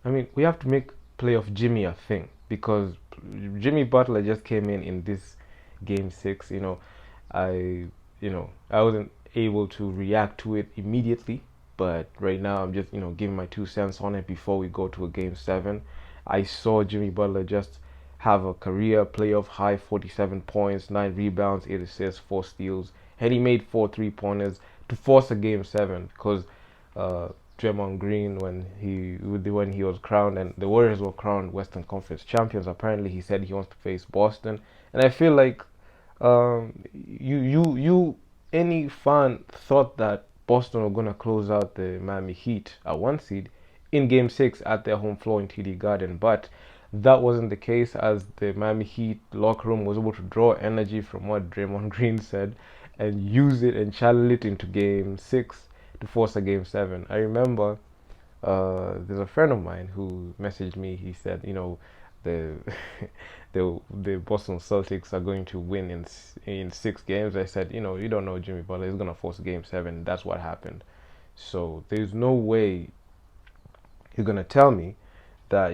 I mean, we have to make playoff Jimmy a thing because Jimmy Butler just came in this game six. I I wasn't able to react to it immediately, but right now I'm just giving my 2 cents on it before we go to a game seven. I saw Jimmy Butler just have a career playoff high 47 points, 9 rebounds, 8 assists, 4 steals, and he made 4 3-pointers to force a game seven because uh, Draymond Green when he was crowned and the Warriors were crowned Western Conference champions. Apparently, he said he wants to face Boston, and I feel like you any fan thought that Boston were gonna close out the Miami Heat at 1 seed in Game 6 at their home floor in TD Garden, but that wasn't the case as the Miami Heat locker room was able to draw energy from what Draymond Green said and use it and channel it into Game 6 to force a Game 7. I remember there's a friend of mine who messaged me. He said, the the Boston Celtics are going to win in 6 games. I said, you don't know Jimmy Butler is gonna force Game 7. That's what happened. So there's no way you're gonna tell me that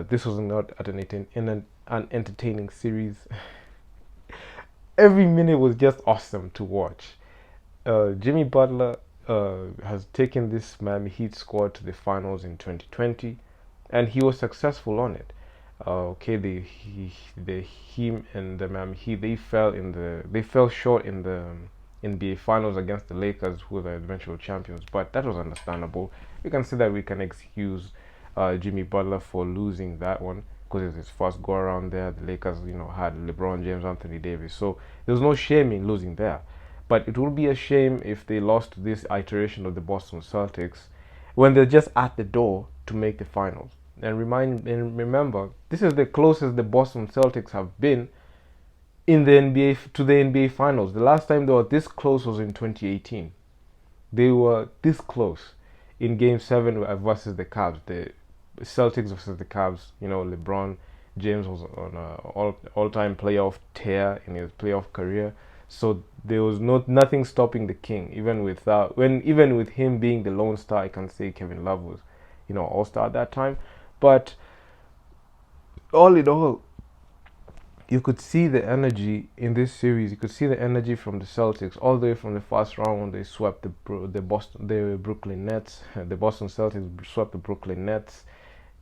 this was not an entertaining series. Every minute was just awesome to watch. Jimmy Butler has taken this Miami Heat squad to the finals in 2020, and he was successful on it. Okay, him and the Miami Heat they fell short in the NBA Finals against the Lakers, who were the eventual champions. But that was understandable. We can say that we can excuse Jimmy Butler for losing that one because it's his first go around there. The Lakers, had LeBron James, Anthony Davis, so there was no shame in losing there. But it would be a shame if they lost to this iteration of the Boston Celtics when they're just at the door to make the finals. And remember, this is the closest the Boston Celtics have been in the NBA to the NBA Finals. The last time they were this close was in 2018. They were this close in Game 7 versus the Cavs. The Celtics versus the Cavs. LeBron James was on an all-time playoff tear in his playoff career. So there was nothing stopping the King, even with him being the lone star. I can say Kevin Love was, all-star at that time. But all in all, you could see the energy in this series. You could see the energy from the Celtics all the way from the first round when they swept the Brooklyn Nets. The Boston Celtics swept the Brooklyn Nets.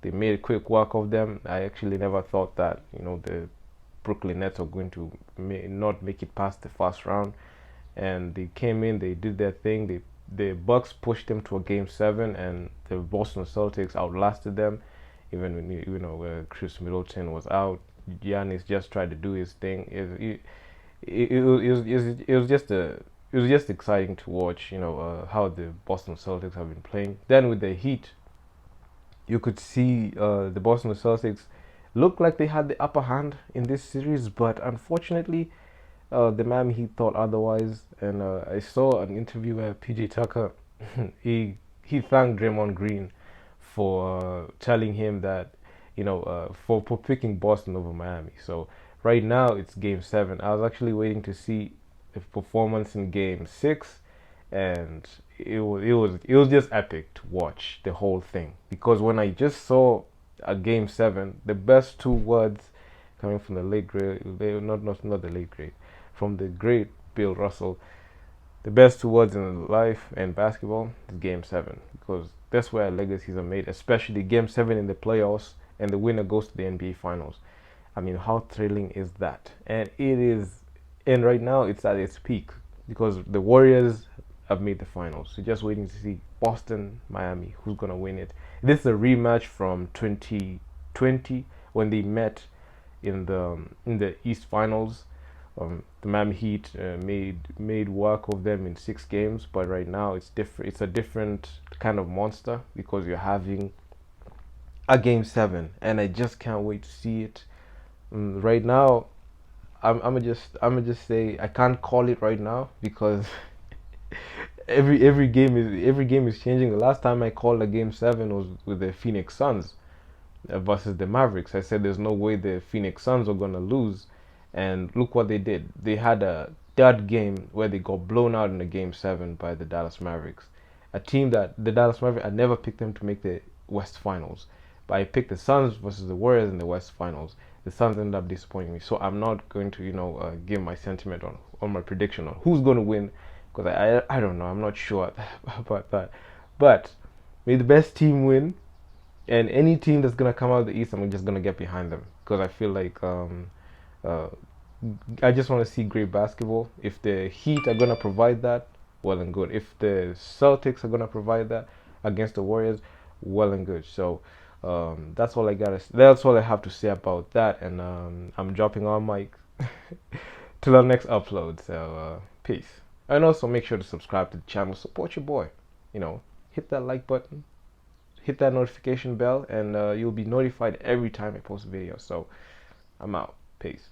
They made a quick work of them. I actually never thought that the Brooklyn Nets are going to not make it past the first round, and they came in. They did their thing. The Bucks pushed them to a Game 7, and the Boston Celtics outlasted them. Even when Chris Middleton was out, Giannis just tried to do his thing. It was just exciting to watch. How the Boston Celtics have been playing. Then with the Heat, you could see the Boston Celtics looked like they had the upper hand in this series, but unfortunately, the Miami Heat thought otherwise. And I saw an interview where PJ Tucker he thanked Draymond Green for telling him that for picking Boston over Miami. So right now it's Game 7. I was actually waiting to see the performance in Game 6, and it was just epic to watch the whole thing, because when I just saw a Game 7, the best 2 words coming from the late great, not the late great, from the great Bill Russell, the best 2 words in life and basketball is Game 7, because that's where legacies are made, especially Game 7 in the playoffs, and the winner goes to the NBA Finals. I mean, how thrilling is that? And it is, and right now it's at its peak because the Warriors have made the finals. So just waiting to see Boston, Miami, who's gonna win it. This is a rematch from 2020 when they met in the East Finals. The Miami Heat made work of them in 6 games, but right now it's different. It's a different kind of monster because you're having a Game 7, and I just can't wait to see it. Right now, I'm just say I can't call it right now because every game is changing. The last time I called a Game 7 was with the Phoenix Suns versus the Mavericks. I said there's no way the Phoenix Suns are gonna lose, and look what they did. They had a third game where they got blown out in the Game 7 by the Dallas Mavericks, a team that the Dallas Mavericks, I never picked them to make the West Finals, but I picked the Suns versus the Warriors in the West Finals. The Suns ended up disappointing me, so I'm not going to give my sentiment on my prediction on who's going to win, because I don't know. I'm not sure about that. But may the best team win, and any team that's gonna come out of the East, I'm just gonna get behind them, because I feel like uh, I just want to see great basketball. If the Heat are gonna provide that, well and good. If the Celtics are gonna provide that against the Warriors, well and good. So that's all I gotta. That's all I have to say about that. And I'm dropping on mic till our next upload. So peace. And also make sure to subscribe to the channel. Support your boy. Hit that like button, hit that notification bell, and you'll be notified every time I post a video. So I'm out. Peace.